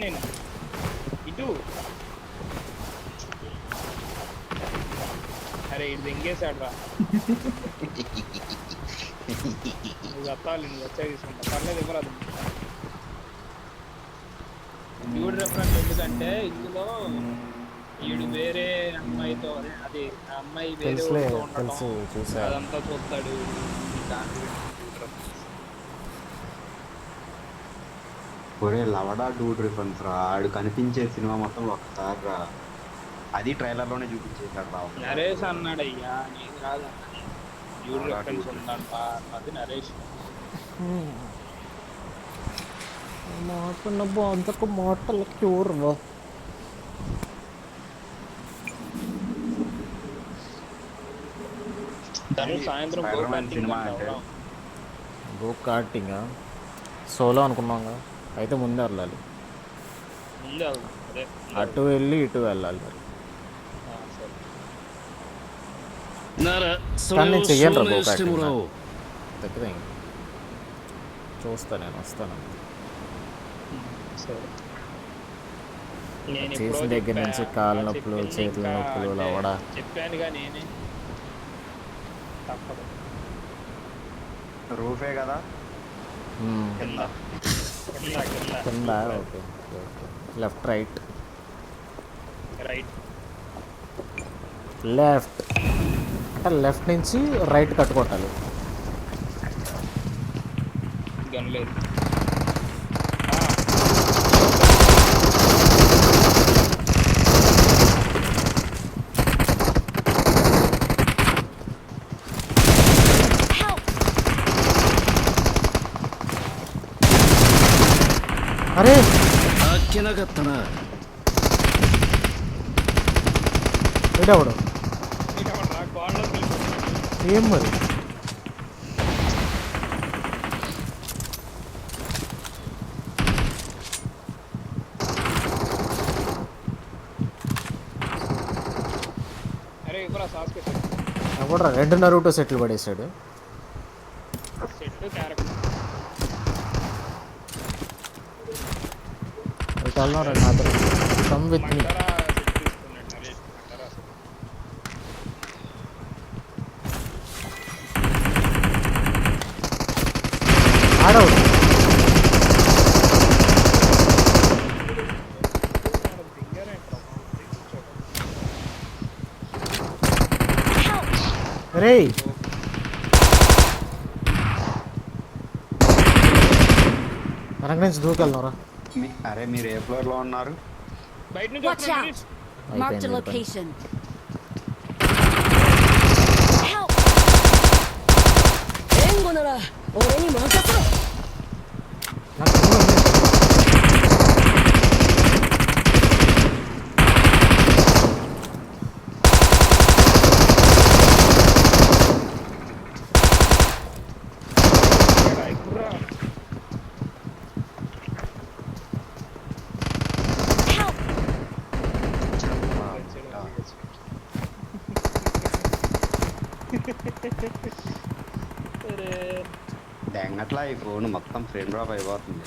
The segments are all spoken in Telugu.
నేను ఇటు అరే ఇటు దెంగేశాడు రా నువ్వు చెప్పాలి నువ్వు వచ్చా తీసుకుంటా పర్లేదు ఇవ్వరాదు డ్యూడ్ రెఫరెన్స్ ఎందుకంటే ఇందులో వీడు వేరే అమ్మాయితో అది ఆ అమ్మాయి వేరే ఊరితో ఉండటం అదంతా చూస్తాడు ఒరే లవడా డూడ్ రిఫరెన్స్ రా ఆడు కనిపించే సినిమా మొత్తం ఒకసారి రా అది ట్రైలర్ లోనే చూపించేశాడు రా నరేష్ అన్నాడు అయ్యా నీకు రాదన్న డ్యూడ్ రెఫరెన్స్ ఉందంట అది నరేష్ మాటన్న బాధకు మాటల క్యూర్ సాయంత్రం గో కార్టింగ్ సోలో అనుకున్నాంగా అయితే ముందే వెళ్ళాలి అటు వెళ్ళి ఇటు వెళ్ళాలి మరి కానీ నేను చెయ్యను రా గో కార్టింగ్ దగ్గర చూస్తా నేను వస్తాను చేసిన దగ్గర నుంచి కాళ్ళ నొప్పులు చేతుల నొప్పులు లవడా చెప్పానుగా నేనే తప్పదు రూఫే కదా కింద ఓకే లెఫ్ట్ రైట్ లెఫ్ట్ అంటే లెఫ్ట్ నుంచి రైట్ కట్టుకోవాలి గనలేదు అరే ఏడవడు ఏం మరి ఎవడరా రెడ్ నరూటో సెట్లు పడేసాడు కమ్ విత్ మీ ఆడవు రే వెనక నుంచి దూకెళ్తున్నారా అరే మీరు ఏ ఫ్లోర్ లో ఉన్నారు Watch out! Marked a location. Help! 援護なら俺に任せろ。దెంగట్లా ఈ ఫోన్ మొత్తం ఫ్రేమ్ డ్రాప్ అయిపోతుంది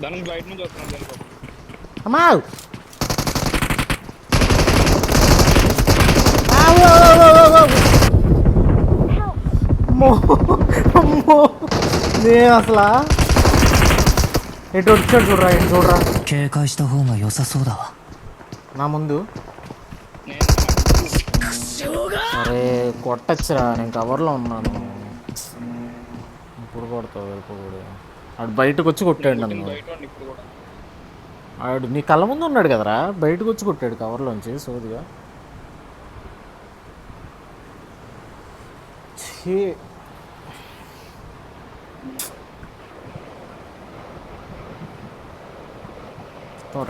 దానికి బయట నుంచి వస్తున్నాను అమ్మా నేను అసలు ఎటు వచ్చాడు చూడరా ఎటు చూడరా నా ముందు అరే కొట్టచ్చురా నేను కవర్లో ఉన్నాను ఇప్పుడు కొడతావు వెళ్ళిపోకూడదు ఆడు బయటకు వచ్చి కొట్టాడు నన్ను ఆడు నీ కళ్ళ ముందు ఉన్నాడు కదరా బయటకు వచ్చి కొట్టాడు కవర్లోంచి సోదిగా ఛీ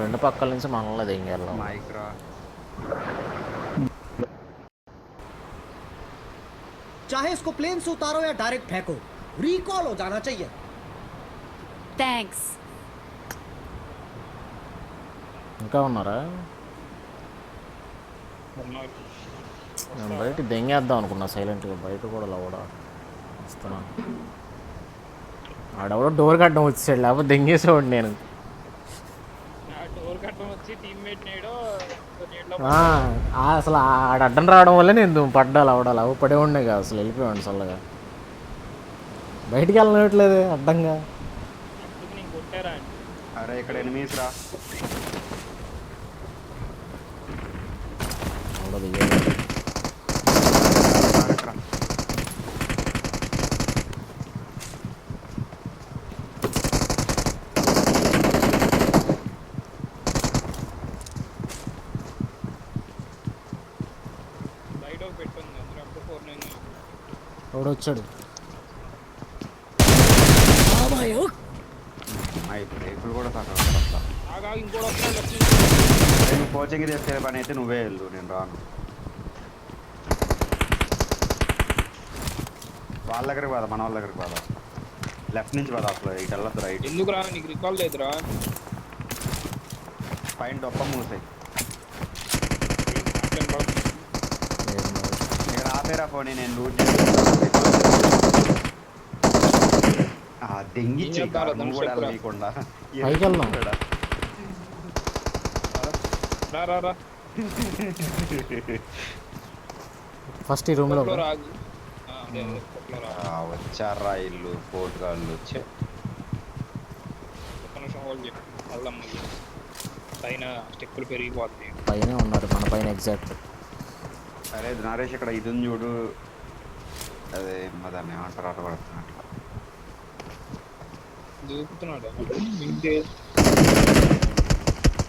రెండు పక్కల నుంచి మనల్ని దింగేళ్ళం మైక్రా चाहे इसको प्लेन से उतारो या डायरेक्ट फेंको रिकॉल हो जाना चाहिए Thanks. ఇంకా ఉన్నారా నేను బయట దెంగేద్దాం అనుకున్నా సైలెంట్గా బయట కూడా లవడా వస్తున్నాను. ఆడెవడో డోర్ కట్టడం వచ్చాడు, లేకపోతే దెంగేసేవాడు నేను. డోర్ కట్టడం వచ్చి టీమ్మేట్ నేడో నీటిలో అసలు ఆడ అడ్డం రావడం వల్ల నేను పడ్డాలి అవడాలి అవి పడే ఉండే కాదు, అసలు వెళ్ళిపోయాడు చల్లగా. బయటికి వెళ్ళనట్లేదు అడ్డంగా. ఎందుకు నేను కొట్టారా అండి? అరే ఇక్కడ ఎనిమిస్ రా. అవడదు బయట ఒక పెట్టుంది అందులో అప్పుడు 4-9 ఎవడొచ్చాడు. అమ్మాయి బ్రేకులు కూడా సగం. ఆగా ఇంకోటి వస్తున్నాడు లెఫ్ట్ నుంచి. నువ్వు కోచింగ్ తీసుకెళ్ళే పని అయితే నువ్వే వెళ్ళు, నేను రాను. వాళ్ళ దగ్గరికి పోదా, మన వాళ్ళ దగ్గరికి పోదా. లెఫ్ట్ నుంచి పోదా, అసలు ఇటు వెళ్ళొద్దు, రైట్. ఎందుకు రా నీకు రికాల్ లేదురా? పైన డొప్ప మూసాయి. ఇక్కడ ఆపేరా పోనీ, నేను లూట్ చేసి దెంగిచ్చి నువ్వు కూడా వెళ్ళకుండా పైకి వెళ్దాం. రా రా రా ఫస్ట్ ఈ రూమ్లో కొట్లో రాగు. అదే అదే కొట్లో రా. వచ్చారా ఇల్లు పోటుగాళ్ళు వచ్చే. ఒక్క నిమిషం హోల్డ్ చెప్పు వెళ్దాం. మళ్ళీ పైన స్టెప్పులు పెరిగిపోతాయి. పైనే ఉన్నారు, మన పైన ఎగ్జాక్ట్. అరే నరేష్ ఇక్కడ ఇది ఉంది చూడు, అదే దాన్ని ఏమంటారు, అట్లా పడుతున్నట్టు దూకుతున్నాడు.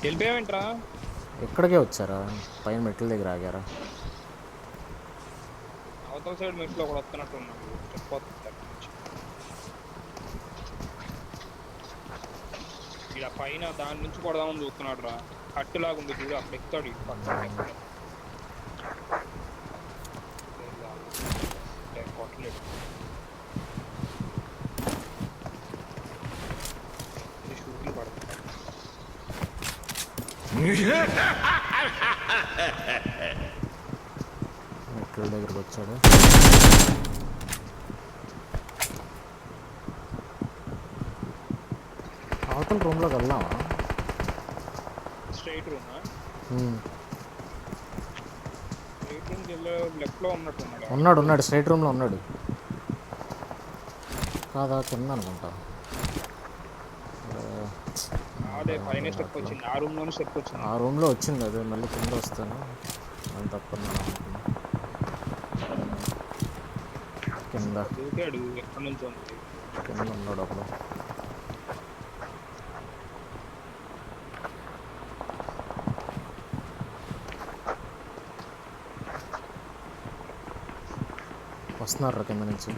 వెళ్ళిపోయావేంట్రా? ఎక్కడికే వచ్చారా? పైన మెట్ల దగ్గర ఆగారా? అవతల సైడ్ మెట్లో ఒకటి వస్తున్నట్టు ఉన్నాడు. ఇలా పైన దాని నుంచి కొడదామని చూస్తున్నాడు రా. కట్టులాగా ఉంది చూడు, అప్పుడు ఎక్కుతాడు. ఇటు పక్కన కొట్టలేడు. షూట్లు పడతాడు. మెట్ల దగ్గరకు వచ్చాడు. అవతల రూమ్లోకి వెళ్దామా? స్ట్రైట్ రూమా? స్ట్రైట్ రూమ్కి వెళ్ళే లెఫ్ట్లో ఉన్నట్టున్నాడు. ఉన్నాడు స్ట్రైట్ రూమ్లో ఉన్నాడు. కాదా కింద అనుకుంటా. అదే పైన స్టెప్ వచ్చింది, ఆ రూమ్లోనే స్టెప్ వచ్చింది. ఆ రూమ్లో వచ్చింది, అదే మళ్ళీ కింద వస్తాను అని తప్పున్నాను అనుకున్నా. కింద దూకాడు. ఎక్కడి నుంచి ఉంది? కింద ఉన్నాడు అప్పుడు. వస్తున్నారు కింద నుంచి.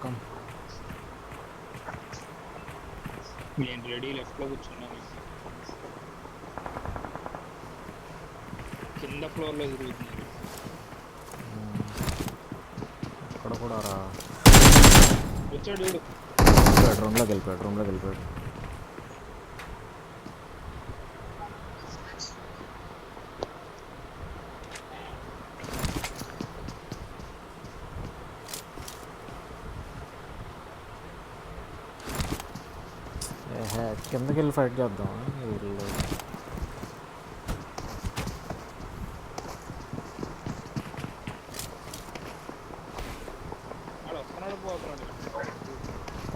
కమ్ నేను రెడీ లెఫ్ట్లో కూర్చున్నాను. కింద ఫ్లోర్లో తిరుగుతున్నారు. ఇక్కడ కూడా రా. వచ్చాడు చూడు. రూమ్లోకి వెళ్ళిపోయాడు. కిందకి వెళ్ళి ఫైట్ చేద్దాం. వీళ్ళు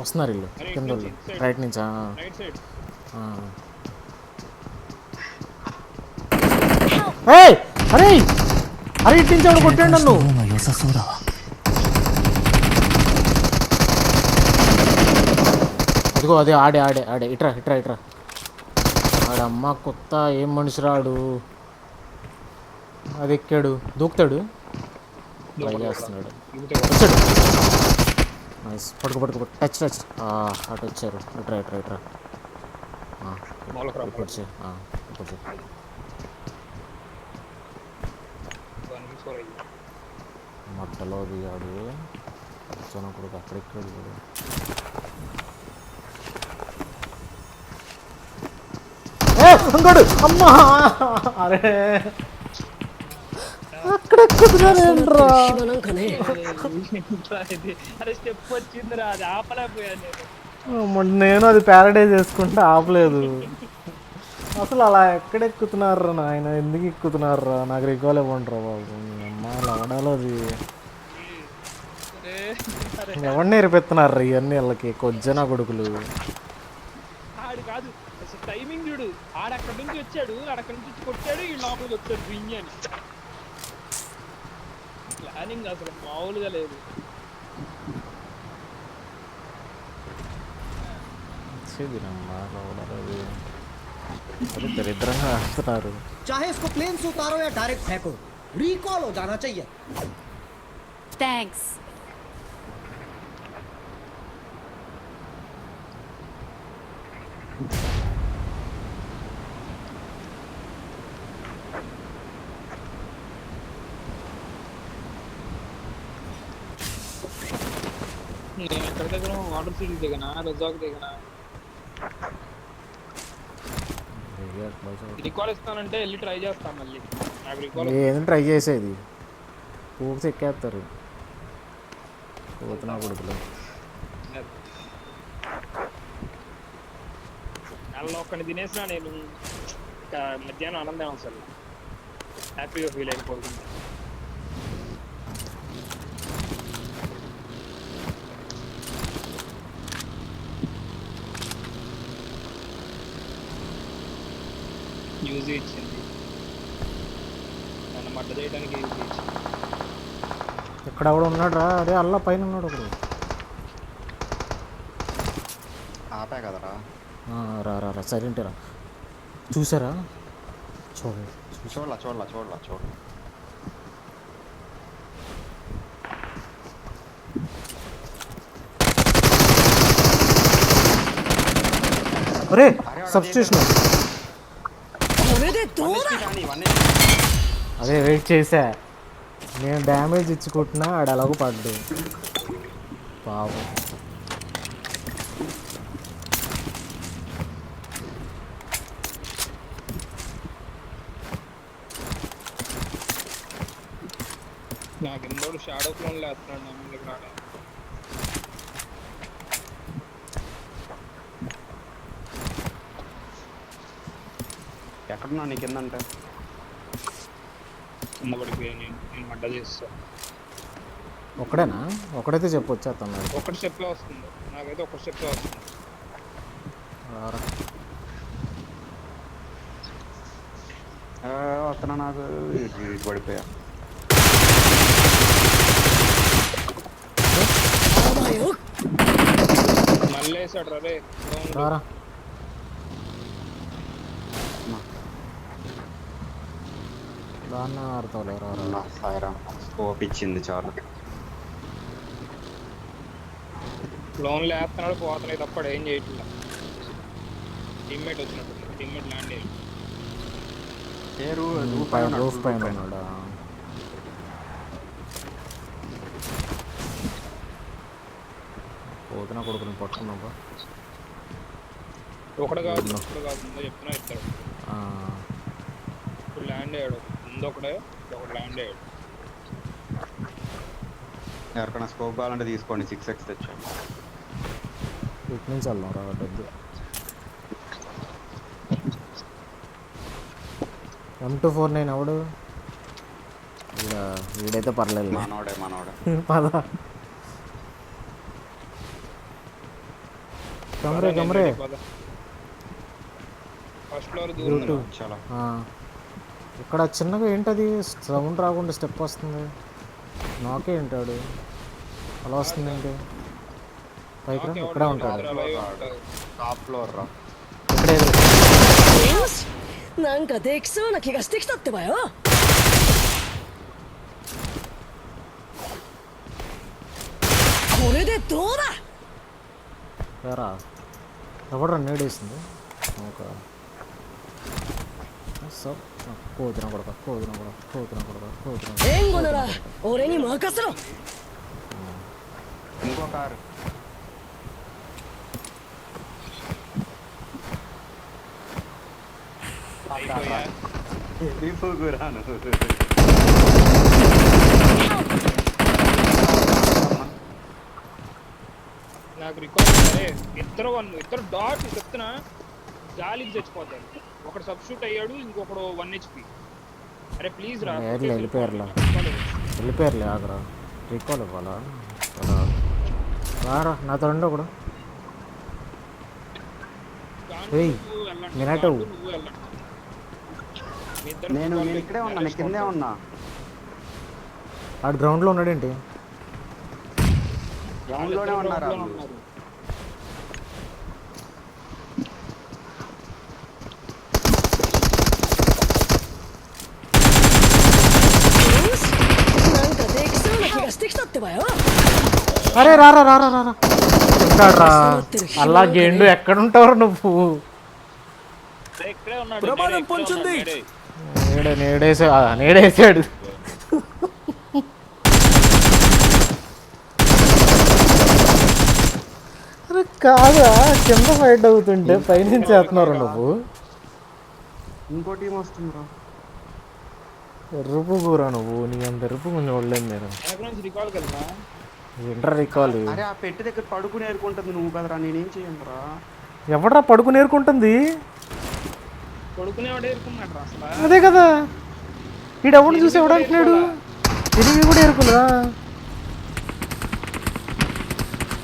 వస్తున్నారు, వీళ్ళు కింద రైట్ నుంచి. అరే ఇటు నుంచి ఎవడు కొట్టాడు నన్ను? అదిగో అదే ఆడే ఇట్రా ఆడమ్మ కొత్త ఏం మనిషి రాడు. అది ఎక్కాడు, దూకుతాడు, ట్రై చేస్తున్నాడు. వచ్చాడు. నైస్. పడుకో టచ్ అటు వచ్చారు. ఇట్రా ఇప్పుడు మట్టలో దిగాడు. కూర్చోను కొడుకు అక్కడిక్కడ కూడా ఇంకోడు అమ్మా అరే అక్కడ ఎక్కుతున్నారేంట్రా అరే స్టెప్ వచ్చిందిరా, అది ఆపలేకపోయాను నేను. నేను అది ప్యారడైజ్ చేసుకుంటే ఆపలేదు. అసలు అలా ఎక్కడెక్కుతున్నారా నాయన, ఎందుకు ఎక్కుతున్నారా? నాకు రికాల్ ఇవ్వండిరా బాబు. అమ్మ లవడాలో అది ఎవరిని నేర్పిస్తున్నారు ఇవన్నీ వీళ్ళకి కొజ్జన కొడుకులు. ఆడు కాదు అసలు టైమింగ్ చూడు, ఆడక్కడి నుంచి వచ్చాడు, ఆడక్కడి నుంచి కొట్టాడు, ఈ లోపలికి వచ్చాడు రింగ్ అని. ప్లానింగ్ అసలు మామూలుగా లేదు. దరిద్రంగా ఆడుతున్నారు. चाहे इसको प्लेन से उतारो या डायरेक्ट फेंको, रिकॉल हो जाना चाहिए. Thanks. నేను ఎక్కడ దగ్గర వాటర్ సిటీ దిగనా, రిజార్ట్ దిగనా? రికాల్ ఇస్తానంటే వెళ్ళి ట్రై చేస్తాను మళ్ళీ. నాకు రికాల్ ఏదో ట్రై చేసేది పూక్స్ ఎక్కేస్తారు పోతున్నా కొడుకులు. నెలలో ఒక్కడిని తినేసినా నేను ఇంకా మధ్యాహ్నం ఆనందం అసలు హ్యాపీగా ఫీల్ అయిపోతుంది. యూజ్ ఇచ్చింది నన్ను మడ్డ చేయడానికి, యూజ్ ఇచ్చింది. ఇక్కడ కూడా ఉన్నాడు రా, అదే అల్లా పైన ఉన్నాడు ఒకడు. ఆపా కదరా. రా రా రా సైలెంట్ రా. చూసారా? చూడండి చూడలా చూడలా చూడలా చూడలా. అరే సబ్స్టిట్యూషన్ అదే వెయిట్ చేసా నేను, డ్యామేజ్ ఇచ్చి కొట్టినా ఆడు అలాగూ పడ్డు పాపం. నాకు ఎందోడు షాడో క్లోన్ లేస్తున్నాడు నా ముందుకు రావడం. ఎక్కడున్నా నీ కిందంటే కింద పడిపోయాను నేను మడ్డ చేస్తా. ఒక్కడేనా? ఒక్కడైతే చెప్పు వచ్చేస్తున్నాడు. ఒకటి స్టెప్పే వస్తుంది నాకైతే, ఒక స్టెప్పే వస్తుంది. వస్తున్నా నాకు పడిపోయా. మళ్ళీ వేసాడు రే రారా. దాన్ని ఆడతావులే రా. సాయిరా స్కోప్ ఇచ్చింది చాలు. లోన్ లేస్తున్నాడు, పోతున్నాయి తప్పడు ఏం చేయట్లా. టీమ్మేట్ వచ్చినట్టు, టీమ్మేట్ ల్యాండ్ అయ్యి రూఫ్ పైన ఉన్నాడా? పోతున్నా కొడుకుని పట్టుకున్నావా? ఒకటి కాదు ముందు చెప్తున్నా ఇస్తారు. ఇప్పుడు ల్యాండ్ అయ్యాడు ముందు ఒకటే, ఒకటి ల్యాండ్ అయ్యాడు. ఎవరికైనా స్కోప్ కావాలంటే తీసుకోండి, 6x తెచ్చాను. ఇటు నుంచి వెళ్దాం రా. డబ్బు M249 ఎవడు? వీడైతే పర్లేదు. మనోడే పద కమరే కమరే. ఫస్ట్ ఫ్లోర్ దూరం చాలా. ఇక్కడ చిన్నగా ఏంటది సౌండ్ రాకుండా స్టెప్ వస్తుంది. నాకే ఏంటాడు అలా వస్తుంది ఏంటి? పైకి రా, ఇక్కడే ఉంటాడు. టాప్ ఫ్లోర్ రా. ఇక్కడే なんかできそうな気がしてきたってばよ。これでどうだ。రా. ఎవడరా నేడేసింది? ఒక కోతున్నా కొడక కోతున్నా కొడక కోతున్నా కొడక కోతున్నా.援護なら俺に任せろ。ఇంకో కారు. అయిపోయా. వెళ్ళిపోకురాను. నాకు రికార్డ్ సరే ఇద్దరు డాట్ చెప్తున్నా గాలికి చచ్చిపోతాడు. ఒకడు సబ్స్టిట్యూట్ అయ్యాడు, ఇంకొకడు 1 HP. అరే ప్లీజ్ రా. వెళ్ళిపోయారులే ఆగరా. రీకాల్ ఇవ్వాలా? రారా నాతో ఉండు ఒకడు. ఏయ్ మినటు నేను ఇక్కడే ఉన్నా, నేను కిందే ఉన్నా. ఆడు గ్రౌండ్లో ఉన్నాడేంటి? గ్రౌండ్లోనే ఉన్నారా? అరే రారా రారా రారా ఎక్కడ్రా? అలా గేండు ఎక్కడుంటావు నువ్వు? ఇక్కడే ఉన్నాడు. ప్రమాదం పొంచుంది. నేడేసాడు. అరే కాదా, కింద ఫైట్ అవుతుంటే పైనుంచి వేస్తున్నారు నువ్వు. ఇంకో టీం వస్తుందిరా. ఎరుపు కూర నువ్వు, నీ అంత ఎరుపు కొంచెం చూడలేదు నేను. వెనక నుంచి రికాల్ కదా. ఏంట్రా రికాల్? అరే ఆ పెట్టి దగ్గర పడుకుని ఏరుకుంటుంది నువ్వు కదరా, నేనేం చేయనురా. ఎవడ్రా పడుకుని ఏరుకుంటుంది? కొడుకునేవాడు ఏరుకున్నాడు రా అసలు. అదే కదా, వీడెవడు చూసి ఎవడంటున్నాడు? ఎనిమిది కూడా ఏరుకున్నా.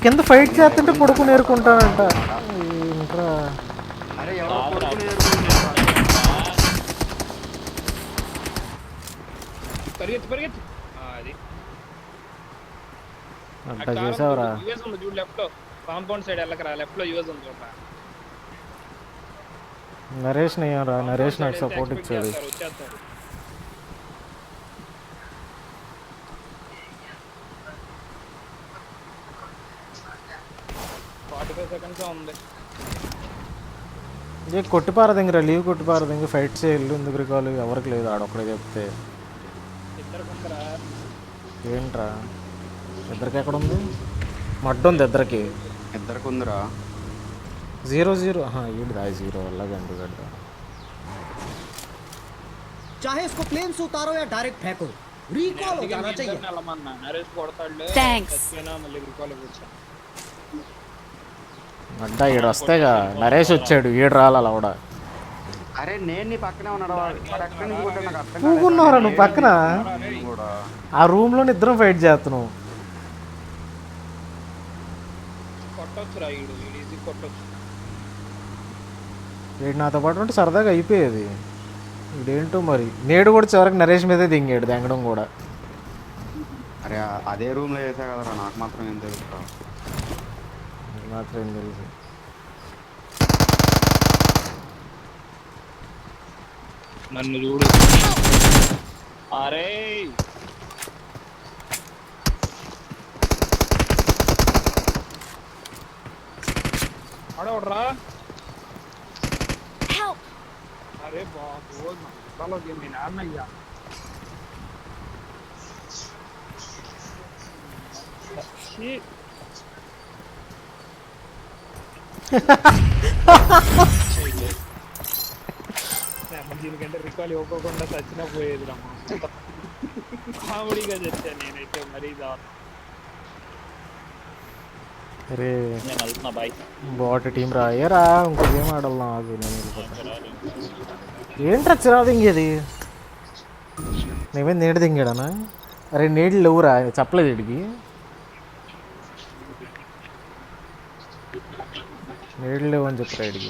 కింద ఫైట్ చేస్తుంటే పడుకుని ఏరుకుంటానంట. ఏంట్రా అరే ఎవరో పడుకుని ఏరుకుంటున్నారా? పరిగెత్తి అది అంత చేసావురా. యూఎస్ ఉంది చూడు, లెఫ్ట్ లో కాంపౌండ్ సైడ్ వెళ్ళకరా, లెఫ్ట్ లో యూఎస్ ఉంది చూడరా. నరేష్ నయ్యారా? నరేష్ నాకు సపోర్ట్ ఇచ్చాడు. వచ్చేస్తారు. ఉంది. ఏ కొట్టిపారదింగరా, లీవ్ కొట్టిపారదింగ ఫైట్ చేయాలి. ఎందుకు రికాల్ ఎవరికి లేదు, ఆడొక్కడే చెప్తే. ఏంట్రా ఇద్దరికి ఎక్కడ ఉంది? మడ్డు ఉంది ఇద్దరికి. ఇద్దరికి ఉందిరా. 0-0 ఏంటిదా 0 వల్ల గంట గడ్డ. चाहे इसको प्लेन से उतारो या डायरेक्ट फेंको, रिकॉल हो जाना चाहिए. Thanks. అడ్డ ఈడు వస్తేగా నరేష్ వచ్చాడు, ఈడు రాలా కూడా. అరే నేను నీ పక్కనే ఉన్నాడు. ఎక్కడి నుంచి కొట్టాడు నాకు అర్థం కాలేదు. కూకున్నావురా నువ్వు పక్కన? కూడా ఆ రూమ్ లో ఇద్దరం ఫైట్ చేస్తున్నావు. వీడు నాతో పాటు ఉంటే సరదాగా అయిపోయేది. వీడేంటో మరి, నేడు కూడా చివరికి నరేష్ మీదే దింగాడు, దింగడం కూడా. అరే అదే రూమ్ లో చేసా కదరా, నాకు మాత్రం ఏం తెలుసు. మాత్రం ఏం తెలుసు. నన్ను చూడు. అరే ఆడవడరా. అరే బాబు మీ నాన్నయ్యా. దీనికంటే రికాల్ ఇవ్వకుండా చచ్చినా పోయేది రమ్మ. కామెడీగా చచ్చాను నేనైతే మరీ దారుణం. అరే బాట్ టీం రాయరా, ఇంకో గేమ్ ఆడాలి. నాకు నేను ఏంట్రా చిరాకు దింగేది? నేమే నేడు దింగాడనా? అరే నేడు లేవురా, చెప్పలేదు వీడికి. నేడు లేవు అని చెప్పరా వీడికి.